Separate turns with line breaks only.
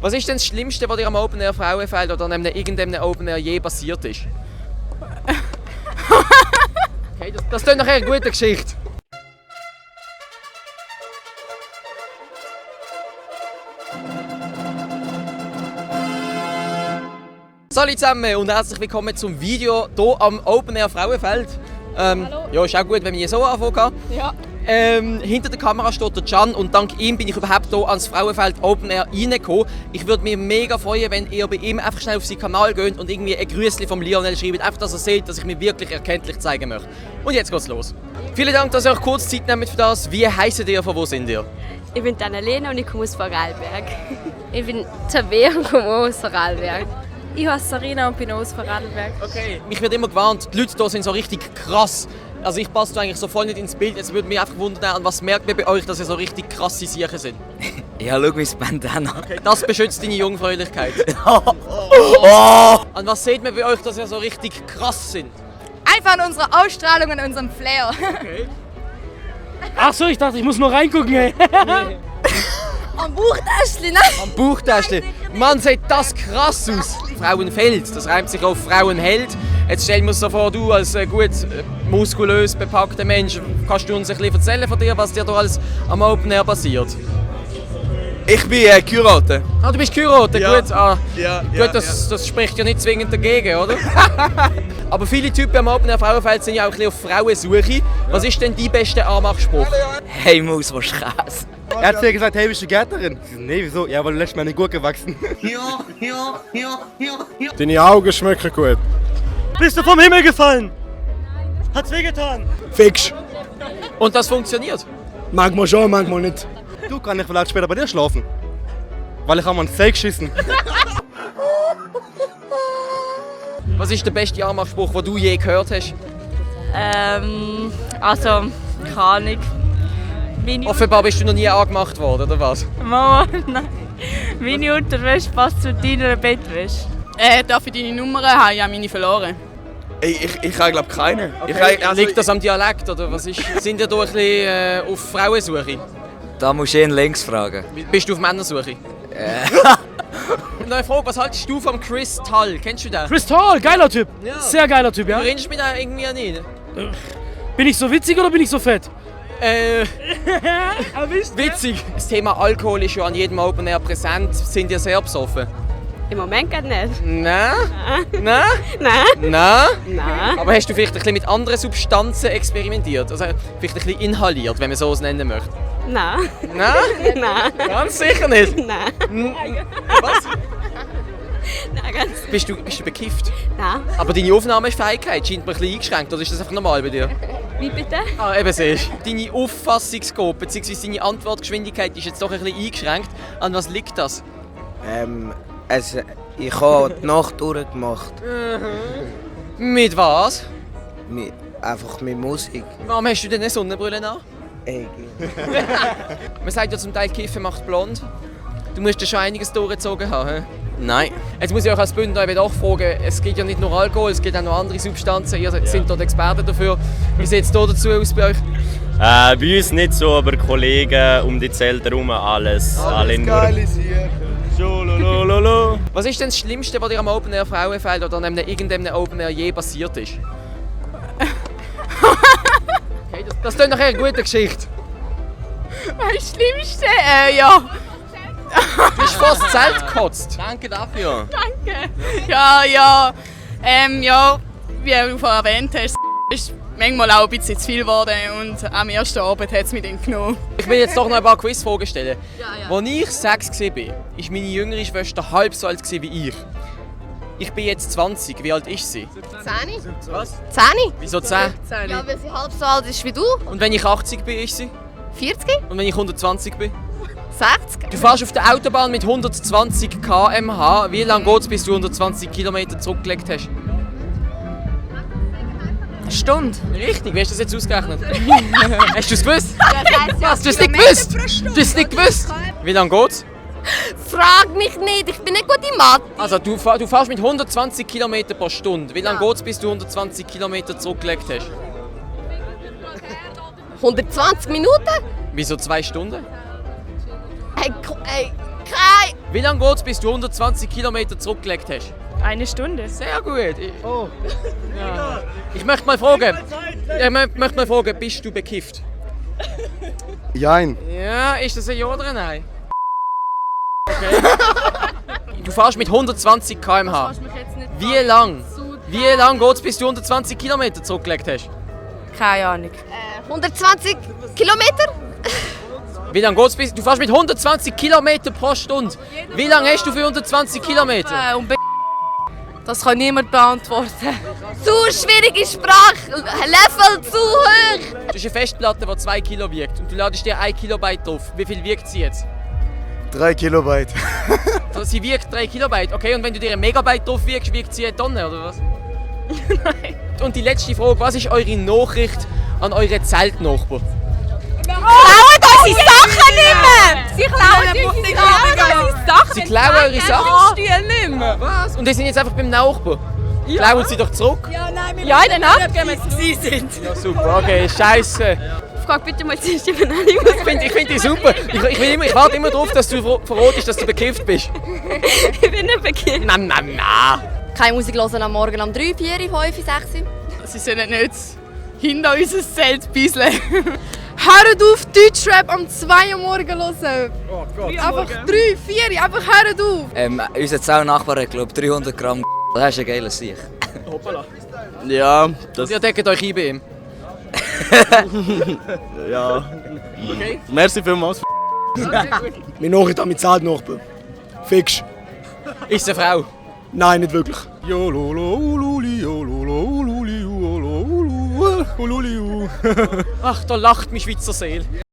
Was ist denn das Schlimmste, was dir am Open Air Frauenfeld oder an irgendeinem Open Air je passiert ist? Okay, das klingt nachher eine gute Geschichte. Hallo zusammen und herzlich willkommen zum Video hier am Open Air Frauenfeld.
Hallo.
Ja, ist auch gut, wenn wir hier so anfangen kann.
Ja.
Hinter der Kamera steht der Can und dank ihm bin ich überhaupt hier ans Frauenfeld Open Air reingekommen. Ich würde mich mega freuen, wenn ihr bei ihm einfach schnell auf seinen Kanal geht und irgendwie ein Grüßchen vom Lionel schreibt, einfach, dass er sieht, dass ich mich wirklich erkenntlich zeigen möchte. Und jetzt geht's los. Vielen Dank, dass ihr euch kurz Zeit nehmt für das. Wie heisst ihr? Von wo sind ihr?
Ich bin Annalena und ich komme aus Vorarlberg. Ich bin Tabea und komme auch aus Vorarlberg. Ich heiße Sarina und bin auch aus Vorarlberg.
Okay. Mich wird immer gewarnt, die Leute hier sind so richtig krass. Also ich passe eigentlich so voll nicht ins Bild. Jetzt würde mich einfach wundern, an was merkt man bei euch, dass ihr so richtig krasse Siechen sind?
Ja, schau mein Bandana.
Okay, das beschützt deine Jungfräulichkeit. An was sieht man bei euch, dass ihr so richtig krass sind?
Einfach an unserer Ausstrahlung und unserem Flair.
Okay.
Ach so, ich dachte, ich muss nur reingucken, ey.
Am Bauchtäschchen, ne?
Am Bauchtäschchen. Mann, sieht das krass aus. Frauenfeld, das reimt sich auf Frauenheld. Jetzt stell mir so vor, du als gut muskulös bepackter Mensch, kannst du uns ein bisschen erzählen von dir, was dir da alles am Open Air passiert?
Ich bin geheiratet.
Ah, du bist geheiratet,
Ja.
gut.
Ja,
Gut, das spricht ja nicht zwingend dagegen, oder? Aber viele Typen am Open Air Frauenfeld sind ja auch ein bisschen auf Frauensuche. Was ist denn dein bester Anmachspruch?
Hey Maus, was Käse?
Er hat zu ihr gesagt, hey, bist du Gärtnerin? Ich so, nee, wieso? Ja, weil du lässt mir nicht gut gewachsen.
Deine Augen schmecken gut.
Bist du vom Himmel gefallen? Hat's wehgetan?
Fix.
Und das funktioniert.
Manchmal schon, manchmal nicht.
Du, kann ich vielleicht später bei dir schlafen? Weil ich habe mir ins Zeh geschissen.
Was ist der beste Anmachspruch, den du je gehört hast?
Also, keine Ahnung.
Offenbar bist du noch nie angemacht worden, oder was?
Mama, nein. Meine Unterwäsche passt zu deiner Bettwäsche.
Darf ich deine Nummer haben? Ich habe meine verloren.
Ey, ich habe glaube keine.
Liegt das am Dialekt, oder was ist? Sind ihr da ein bisschen auf Frauensuche?
Da musst du ihn links fragen.
Bist du auf Männersuche? Und eine Frage, was haltest du vom Chris Tull? Kennst du den?
Chris Tall, geiler Typ.
Ja.
Sehr geiler Typ,
Du
ja.
erinnerst mich da irgendwie an ihn?
Bin ich so witzig oder bin ich so fett?
Witzig. Das Thema Alkohol ist ja an jedem Open Air präsent. Sind ihr sehr besoffen?
Im Moment geht nicht.
Nein? Nein?
Nein.
Nein?
Nein.
Aber hast du vielleicht ein bisschen mit anderen Substanzen experimentiert? Also vielleicht ein bisschen inhaliert, wenn man so es nennen möchte?
Nein.
Nein?
Nein.
Ganz sicher nicht.
Nein.
Was?
Nein, ganz.
Bist du bekifft?
Nein.
Aber deine Aufnahmefähigkeit scheint mir ein bisschen eingeschränkt, oder ist das einfach normal bei dir?
Wie bitte?
Ah, eben siehst du. Deine Auffassungsgabe bzw. deine Antwortgeschwindigkeit ist jetzt doch ein bisschen eingeschränkt. An was liegt das?
Ich habe die Nacht durchgemacht.
Mit was?
Einfach mit Musik.
Warum hast du denn eine Sonnenbrille an?
Ey,
Man sagt ja zum Teil, Kiffen macht blond. Du musst ja schon einiges durchgezogen haben. He?
nein.
Jetzt muss ich euch als Bündner eben auch fragen, es gibt ja nicht nur Alkohol, es gibt auch noch andere Substanzen. Ihr seid dort Experten dafür. Wie sieht es hier dazu aus bei euch?
Bei uns nicht so, aber Kollegen um die Zelte herum, alles. Alle nur. Schololololo.
Was ist denn das Schlimmste, was dir am Open Air Frauenfeld oder an irgendeinem Open Air je passiert ist? Okay, das klingt nachher eine gute Geschichte.
Das Schlimmste? Ja.
Du hast fast das Zelt gekotzt.
Danke dafür.
Danke. Ja. Ja, wie du vorhin erwähnt hast, ist manchmal auch ein bisschen zu viel geworden und am ersten Abend hat es mich dann genommen.
Ich will jetzt doch noch ein paar Quizfragen stellen.
Ja.
Als ich 6 war, war meine jüngere Schwester halb so alt wie ich. Ich bin jetzt 20. Wie alt ist sie?
10?
Was?
10?
Wieso 10?
Ja, weil sie halb so alt ist wie du.
Und wenn ich 80 bin, ist sie?
40?
Und wenn ich 120 bin?
60?
Du fährst auf der Autobahn mit 120 km/h. Wie lange geht es, bis du 120 km zurückgelegt hast?
Eine Stunde.
Richtig, wie hast du das jetzt ausgerechnet? Hast du es gewusst?
Ja, das heisst ja
Was? Du hast es nicht gewusst? Du hast es nicht gewusst? Wie lange geht's?
Frag mich nicht, ich bin nicht gut in Mathe.
Also du fährst mit 120 km pro Stunde. Wie lange
Ja.
geht's, bis du 120 km zurückgelegt hast?
120 Minuten?
Wieso 2 Stunden?
Hey,
Wie lange geht's, bis du 120 Kilometer zurückgelegt hast?
1 Stunde.
Sehr gut. Ja. Ich möchte mal fragen, bist du bekifft?
Jein.
Ja, ist das ein Ja oder ein Nein? Okay. Du fährst mit 120 km/h. Wie lang geht es, bis du 120 Kilometer zurückgelegt hast?
Keine Ahnung.
120 Kilometer?
Wie lange geht's bis... Du fährst mit 120 Kilometer pro Stunde. Wie lange hast du für 120 Kilometer?
Das kann niemand beantworten.
Zu schwierige Sprache, Level zu hoch.
Du hast eine Festplatte, die 2 Kilo wiegt und du ladest dir 1 Kilobyte drauf. Wie viel wiegt sie jetzt?
3 Kilobyte.
Sie wiegt 3 Kilobyte, okay? Und wenn du dir ein Megabyte drauf wiegst, wiegt sie 1 Tonne, oder was? Nein. Und die letzte Frage, was ist eure Nachricht an eure Zeltnachbarn?
Klauen unsere Sachen nicht mehr! Sie klauen unsere Sachen!
Sie klauen eure Sachen?
Stühle nicht mehr.
Was? Und die sind jetzt einfach beim Nachbarn? Ja. Klauen sie doch zurück?
Ja, in der Nacht, wenn sie sind.
Ja, super, okay, scheiße.
Frag bitte mal zuerst die Benennung.
Ich finde die super. Ich warte immer darauf, dass du verratest, dass du bekifft bist.
Ich bin nicht bekifft.
Na.
Keine Musik hören am Morgen um 3, 4, 5, 6.
Sie sollen nicht hinter unser Zelt bisseln.
Hört auf, Deutschrap am 2 Uhr morgen hören.
Oh Gott.
Einfach 3, 4, einfach hört auf.
Unser Zaunachbar hat, glaube ich, 300 Gramm. Das ist ein geiler Sieg.
Hoppala.
Ja, das.
Ihr deckt euch ein bei ihm.
Ja.
Okay.
Merci vielmals.
Meine Nachricht an meinen Zeltnachbarn. Fix.
Ist es eine Frau?
Nein, nicht wirklich.
Ach, da lacht mich Schweizer Seele.